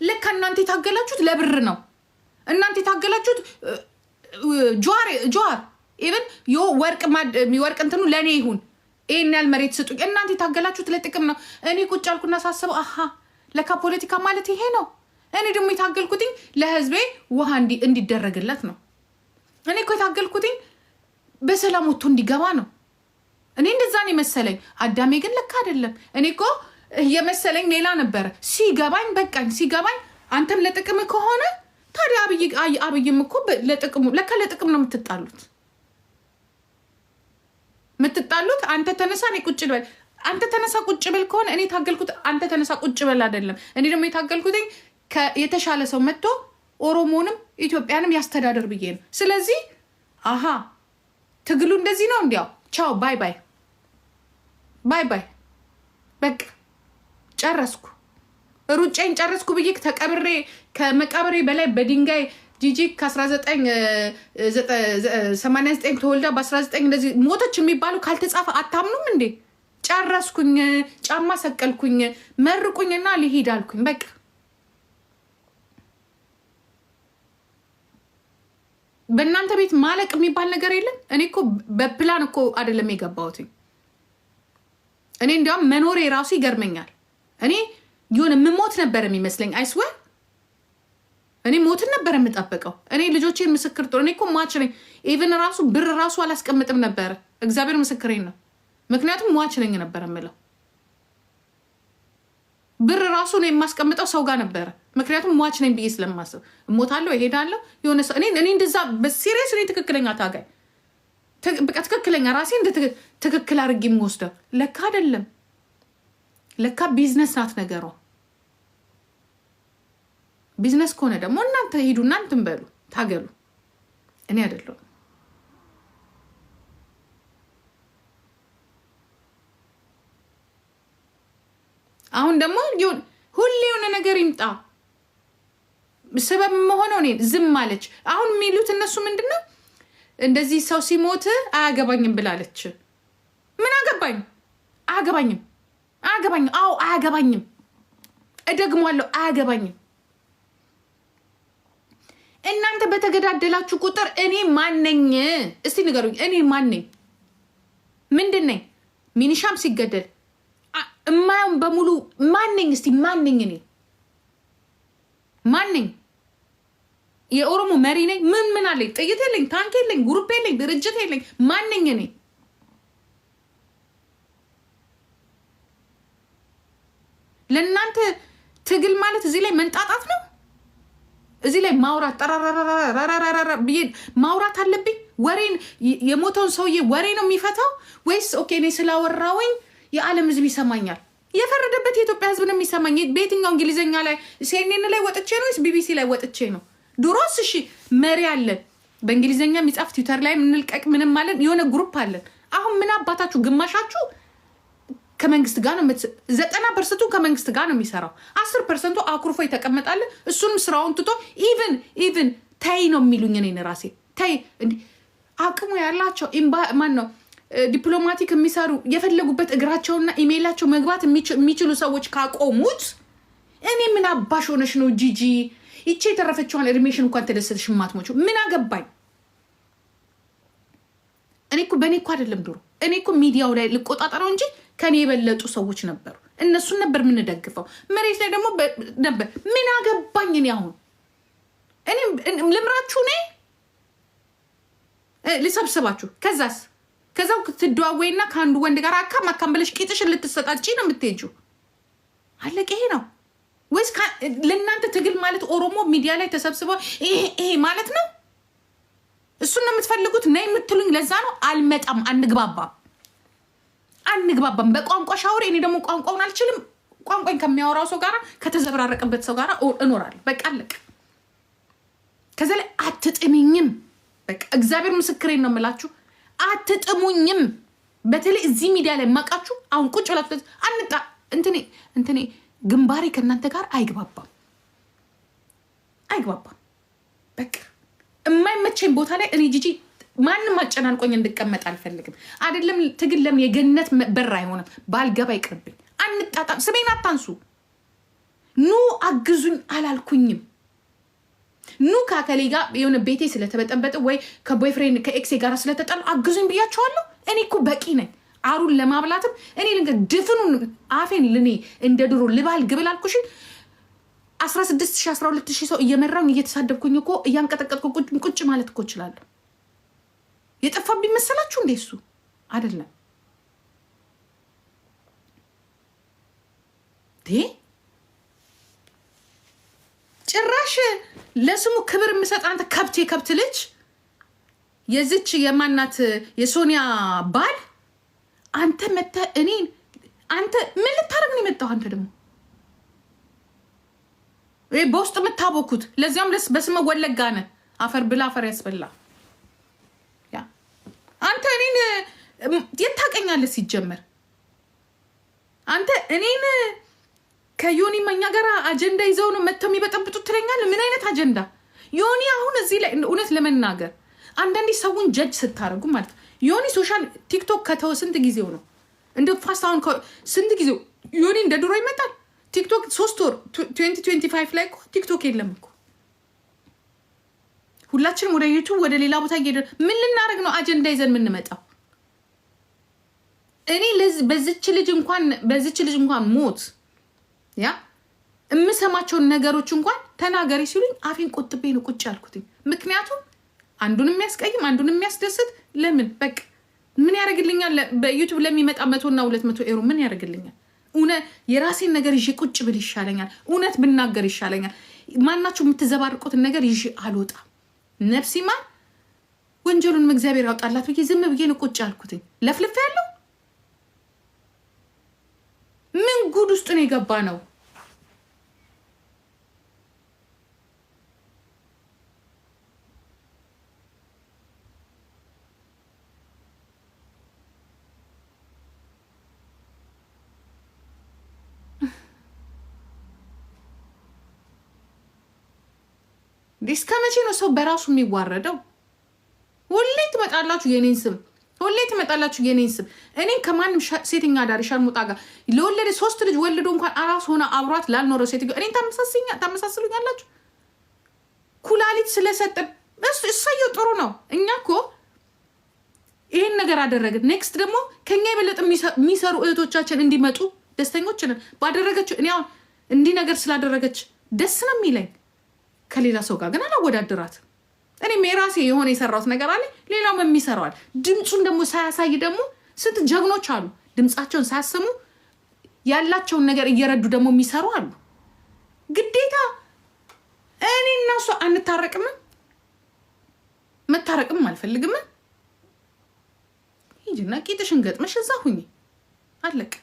ለካ እናንተ የታገላችሁት ለብር ነው። እናንተ የታገላችሁት ጆዋር ኢቭን ወርቅ እንትኑ ለኔ ይሁን ይሄን ያህል መሬት ስጡኝ። እናንተ የታገላችሁት ለጥቅም ነው። እኔ ቁጭ አልኩና ሳስበው አሃ ለካ ፖለቲካ ማለት ይሄ ነው። እኔ ደግሞ የታገልኩትኝ ለህዝቤ ውሃ እንዲደረግለት ነው። እኔ እኮ የታገልኩትኝ በሰላም ወጥቶ እንዲገባ ነው። እኔ እንደዛ ነው መሰለኝ። አዳሜ ግን ለካ አይደለም። እኔ እኮ የመሰለኝ ሌላ ነበረ። ሲገባኝ በቃኝ። ሲገባኝ አንተም ለጥቅም ከሆነ ታዲያ አብይም እኮ ለጥቅሙ ለካ ለጥቅም ነው የምትጣሉት። አንተ ተነሳ እኔ ቁጭ በል፣ አንተ ተነሳ ቁጭ በል ከሆነ እኔ ታገልኩት አንተ ተነሳ ቁጭ በል አይደለም። እኔ ደግሞ የታገልኩትኝ የተሻለ ሰው መጥቶ ኦሮሞንም ኢትዮጵያንም ያስተዳደር ብዬ ነው። ስለዚህ አሃ ትግሉ እንደዚህ ነው። እንዲያው ቻው ባይ ባይ ባይ ባይ በቃ ጨረስኩ፣ ሩጫዬን ጨረስኩ ብዬ ተቀብሬ ከመቃብሬ በላይ በድንጋይ ጂጂ ከ1989 ተወልዳ በ19 እንደዚህ ሞተች የሚባሉ ካልተጻፈ አታምኑም እንዴ? ጨረስኩኝ፣ ጫማ ሰቀልኩኝ፣ መርቁኝና ልሂድ አልኩኝ። በቃ በእናንተ ቤት ማለቅ የሚባል ነገር የለም። እኔ እኮ በፕላን እኮ አይደለም የገባሁት። እኔ እንዲያውም መኖሬ ራሱ ይገርመኛል። እኔ የሆነ የምሞት ነበር የሚመስለኝ። አይስወር እኔ ሞትን ነበር የምጠብቀው። እኔ ልጆቼን ምስክር ጥሩ። እኔ እኮ ሟች ነኝ። ኢቨን ራሱ ብር ራሱ አላስቀምጥም ነበረ። እግዚአብሔር ምስክሬን ነው። ምክንያቱም ሟች ነኝ ነበር የምለው። ብር ራሱ ነው የማስቀምጠው ሰው ጋር ነበረ። ምክንያቱም ሟች ነኝ ብዬ ስለማስብ እሞታለሁ፣ እሄዳለሁ። የሆነ ሰው እኔ እንደዛ በሲሪየስ እኔ ትክክለኛ ታጋይ በቃ ትክክለኛ ራሴ እንደ ትክክል አድርጌ የምወስደው ለካ አይደለም። ለካ ቢዝነስ ናት ነገሯ። ቢዝነስ ከሆነ ደግሞ እናንተ ሂዱ፣ እናንተም በሉ ታገሉ። እኔ አይደለሁም። አሁን ደግሞ ሁሌ የሆነ ነገር ይምጣ ሰበብ መሆነው እኔ ዝም አለች። አሁን የሚሉት እነሱ ምንድን ነው? እንደዚህ ሰው ሲሞት አያገባኝም ብላለች። ምን አገባኝ? አያገባኝም። አዎ አያገባኝም። እደግሟለሁ፣ አያገባኝም። እናንተ በተገዳደላችሁ ቁጥር እኔ ማነኝ? እስቲ ንገሩኝ። እኔ ማነኝ? ምንድን ነኝ? ሚኒሻም ሲገደል እማየውን በሙሉ ማነኝ? እስቲ ማነኝ? እኔ ማነኝ? የኦሮሞ መሪ ነኝ? ምን አለኝ? ጥይት የለኝ፣ ታንክ የለኝ፣ ግሩፕ የለኝ፣ ድርጅት የለኝ። ማነኝ እኔ? ለእናንተ ትግል ማለት እዚህ ላይ መንጣጣት ነው። እዚህ ላይ ማውራት ጠራራራራ ብዬ ማውራት አለብኝ። ወሬን የሞተውን ሰውዬ ወሬ ነው የሚፈታው ወይስ ኦኬ እኔ ስላወራውኝ የዓለም ህዝብ ይሰማኛል? የፈረደበት የኢትዮጵያ ህዝብ ነው የሚሰማኝ። በየትኛው እንግሊዝኛ ላይ ሲኤንኤን ላይ ወጥቼ ነው ወይስ ቢቢሲ ላይ ወጥቼ ነው? ድሮስ እሺ መሪ አለን በእንግሊዝኛ የሚጻፍ ትዊተር ላይ ምንልቀቅ ምንም ማለት የሆነ ግሩፕ አለን። አሁን ምን አባታችሁ ግማሻችሁ ከመንግስት ጋር ነው 90% ከመንግስት ጋር ነው የሚሰራው። 10% አኩርፎ ይተቀመጣል። እሱንም ስራውን ትቶ ኢቭን ታይ ነው የሚሉኝ እኔን ራሴ ታይ አቅሙ ያላቸው ማን ነው ዲፕሎማቲክ የሚሰሩ የፈለጉበት እግራቸውና ኢሜይላቸው መግባት የሚችሉ ሰዎች ካቆሙት እኔ ምን አባሽ ሆነሽ ነው ጂጂ ይቺ የተረፈችዋን እድሜሽን እንኳን ተደሰተሽ ማትሞቹ ምን አገባኝ? እኔ እኮ በእኔ እኮ አይደለም ድሮ እኔ እኮ ሚዲያው ላይ ልቆጣጠረው እንጂ ከኔ የበለጡ ሰዎች ነበሩ። እነሱን ነበር የምንደግፈው። መሬት ላይ ደግሞ ነበር ምን አገባኝ? እኔ አሁን እኔ ልምራችሁ ነ ልሰብስባችሁ ከዛው ትደዋወይና ከአንዱ ወንድ ጋር አካም ብለሽ ቂጥሽን ልትሰጣጭ ነው የምትሄጂው። አለቀ። ይሄ ነው ወይስ ለእናንተ ትግል ማለት ኦሮሞ ሚዲያ ላይ ተሰብስበው ይሄ ማለት ነው? እሱን ነው የምትፈልጉት? ነይ የምትሉኝ ለዛ ነው። አልመጣም። አንግባባም በቋንቋ ሻውሬ። እኔ ደግሞ ቋንቋውን አልችልም። ቋንቋን ከሚያወራው ሰው ጋር ከተዘበራረቀበት ሰው ጋር እኖራለሁ። በቃ አለቀ። ከዛ ላይ አትጥሚኝም። በቃ እግዚአብሔር ምስክሬን ነው የምላችሁ፣ አትጥሙኝም። በተለይ እዚህ ሚዲያ ላይ ማቃችሁ አሁን ቁጭ ብላችሁ አንጣ እንትኔ ግንባሬ ከእናንተ ጋር አይግባባም። በቃ የማይመቸኝ ቦታ ላይ እኔ ጂጂ ማንም አጨናንቆኝ እንድቀመጥ አልፈልግም። አይደለም ትግል ለምን የገነት በር አይሆንም? ባልገባ ይቅርብኝ። አንጣጣም። ስሜን አታንሱ። ኑ አግዙኝ አላልኩኝም። ኑ ካከሌ ጋር የሆነ ቤቴ ስለተበጠበጠ ወይ ከቦይፍሬንድ ከኤክሴ ጋር ስለተጣሉ አግዙኝ ብያቸዋለሁ። እኔ እኮ በቂ ነኝ። አሩን ለማብላትም እኔ ልንገር ድፍኑን አፌን ልኔ እንደ ድሮ ልባል ግብል አልኩሽን 16,000 12,000 ሰው እየመራኝ እየተሳደብኩኝ እኮ እያንቀጠቀጥኩ ቁጭ ማለት እኮ እችላለሁ። የጠፋብኝ መሰላችሁ እንዴ? እሱ አይደለም ጭራሽ ለስሙ ክብር የምሰጥ አንተ ከብት የከብት ልጅ የዚች የማናት የሶኒያ ባል አንተ መተ እኔን አንተ ምን ልታረግ ነው የመጣው? አንተ ደግሞ በውስጥ የምታቦኩት ለዚያም በስመ ወለጋ ነህ። አፈር ብላ አፈር ያስበላ። ያ አንተ እኔን የታቀኛለህ ሲጀመር አንተ እኔን ከዮኒ ማኛ ጋር አጀንዳ ይዘው ነው መተው የሚበጠብጡት ትለኛለህ። ምን አይነት አጀንዳ ዮኒ? አሁን እዚህ ላይ እውነት ለመናገር አንዳንዴ ሰውን ጀጅ ስታደርጉ ማለት ዮኒ ሶሻል ቲክቶክ ከተው ስንት ጊዜው ነው? እንደ ፋስት አሁን ስንት ጊዜው ዮኒ እንደ ድሮ ይመጣል? ቲክቶክ 3 ወር 2025 ላይ እኮ ቲክቶክ የለም እኮ። ሁላችንም ወደ ዩቲዩብ ወደ ሌላ ቦታ እየሄደ ምን ልናደርግ ነው አጀንዳ ይዘን የምንመጣው? እኔ በዚች ልጅ እንኳን ሞት ያ እምሰማቸውን ነገሮች እንኳን ተናገሪ ሲሉኝ አፌን ቆጥቤ ነው ቁጭ ያልኩትኝ። ምክንያቱም አንዱን የሚያስቀይም አንዱን የሚያስደስት ለምን በቃ ምን ያደርግልኛል? በዩቲዩብ ለሚመጣ 100 እና 200 ኤሮ ምን ያደርግልኛል? የራሴን ነገር ይዤ ቁጭ ብል ይሻለኛል። እውነት ብናገር ይሻለኛል። ማናችሁ የምትዘባርቁትን ነገር ይዤ አልወጣም። ነፍሲማ ወንጀሉንም እግዚአብሔር ያውጣላት ብዬ ዝም ብዬ ነው ቁጭ ያልኩትኝ። ለፍልፍ ያለው ምን ጉድ ውስጥ ነው የገባ ነው? እስከ መቼ ነው ሰው በራሱ የሚዋረደው? ሁሌ ትመጣላችሁ የኔን ስም እኔን ከማንም ሴተኛ አዳሪ ሸርሙጣ ጋር ለወለደ 3 ልጅ ወልዶ እንኳን አራስ ሆነ አብሯት ላልኖረ ሴት እኔን ታመሳስሉኛላችሁ። ኩላሊት ስለሰጠ እሰየው ጥሩ ነው። እኛ እኮ ይሄን ነገር አደረግን። ኔክስት ደግሞ ከኛ የበለጠ የሚሰሩ እህቶቻችን እንዲመጡ ደስተኞች ነን ባደረገችው። እኔ አሁን እንዲህ ነገር ስላደረገች ደስ ነው የሚለኝ። ከሌላ ሰው ጋር ግን አላወዳድራት። እኔም የራሴ የሆነ የሰራሁት ነገር አለ፣ ሌላውም የሚሰራዋል። ድምፁን ደግሞ ሳያሳይ ደግሞ ስንት ጀግኖች አሉ። ድምፃቸውን ሳያሰሙ ያላቸውን ነገር እየረዱ ደግሞ የሚሰሩ አሉ። ግዴታ እኔ እና እሷ አንታረቅም፣ መታረቅም አልፈልግም። ሂጂና ቂጥሽን ገጥመሽ እዛ ሁኚ፣ አለቅ።